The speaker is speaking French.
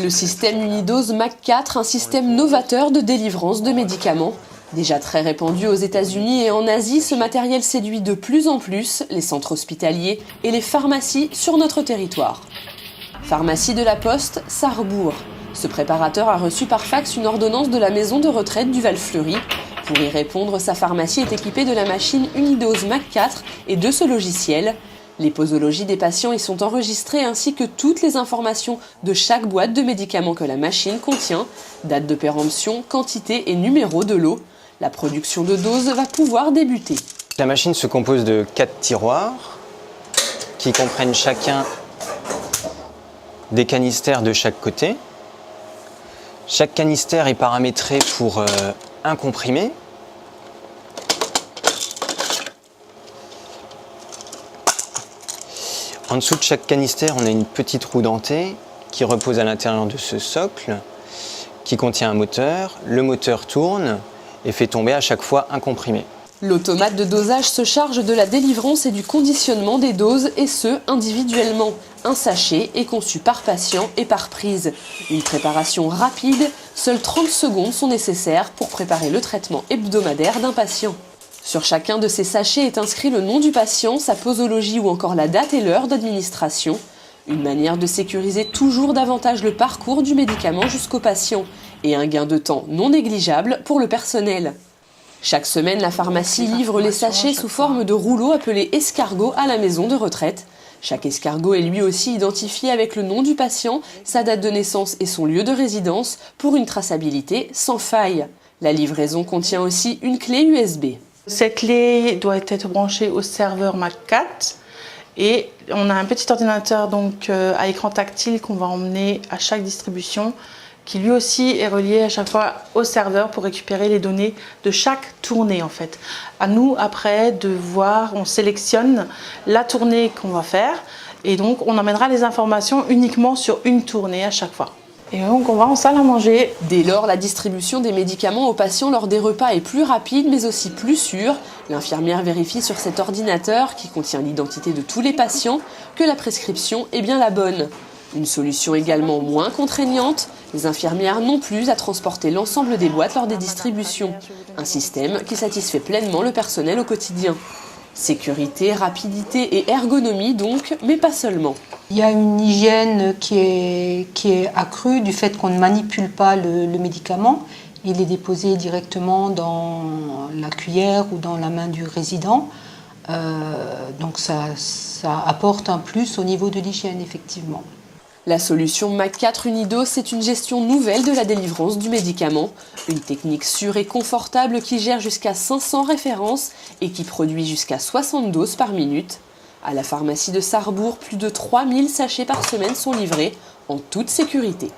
Le système Unidose Mac 4, un système novateur de délivrance de médicaments. Déjà très répandu aux États-Unis et en Asie, ce matériel séduit de plus en plus les centres hospitaliers et les pharmacies sur notre territoire. Pharmacie de la Poste, Sarrebourg. Ce préparateur a reçu par fax une ordonnance de la maison de retraite du Val-Fleury. Pour y répondre, sa pharmacie est équipée de la machine Unidose Mac 4 et de ce logiciel. Les posologies des patients y sont enregistrées ainsi que toutes les informations de chaque boîte de médicaments que la machine contient, date de péremption, quantité et numéro de lot. La production de doses va pouvoir débuter. La machine se compose de 4 tiroirs qui comprennent chacun des canistères de chaque côté. Chaque canistère est paramétré pour un comprimé. En dessous de chaque canistère, on a une petite roue dentée qui repose à l'intérieur de ce socle qui contient un moteur. Le moteur tourne et fait tomber à chaque fois un comprimé. L'automate de dosage se charge de la délivrance et du conditionnement des doses, et ce, individuellement. Un sachet est conçu par patient et par prise. Une préparation rapide, seules 30 secondes sont nécessaires pour préparer le traitement hebdomadaire d'un patient. Sur chacun de ces sachets est inscrit le nom du patient, sa posologie ou encore la date et l'heure d'administration. Une manière de sécuriser toujours davantage le parcours du médicament jusqu'au patient, et un gain de temps non négligeable pour le personnel. Chaque semaine, la pharmacie livre les sachets sous forme de rouleaux appelés escargots à la maison de retraite. Chaque escargot est lui aussi identifié avec le nom du patient, sa date de naissance et son lieu de résidence pour une traçabilité sans faille. La livraison contient aussi une clé USB. Cette clé doit être branchée au serveur Mac 4 et on a un petit ordinateur à écran tactile qu'on va emmener à chaque distribution, qui lui aussi est relié à chaque fois au serveur pour récupérer les données de chaque tournée en fait. À nous après de voir, on sélectionne la tournée qu'on va faire et donc on emmènera les informations uniquement sur une tournée à chaque fois. Et donc on va en salle à manger. Dès lors, la distribution des médicaments aux patients lors des repas est plus rapide mais aussi plus sûre. L'infirmière vérifie sur cet ordinateur, qui contient l'identité de tous les patients, que la prescription est bien la bonne. Une solution également moins contraignante, les infirmières n'ont plus à transporter l'ensemble des boîtes lors des distributions. Un système qui satisfait pleinement le personnel au quotidien. Sécurité, rapidité et ergonomie donc, mais pas seulement. Il y a une hygiène qui est accrue du fait qu'on ne manipule pas le médicament. Il est déposé directement dans la cuillère ou dans la main du résident. Donc ça apporte un plus au niveau de l'hygiène, effectivement. La solution Mac 4 Unidose, c'est une gestion nouvelle de la délivrance du médicament. Une technique sûre et confortable qui gère jusqu'à 500 références et qui produit jusqu'à 60 doses par minute. À la pharmacie de Sarrebourg, plus de 3000 sachets par semaine sont livrés en toute sécurité.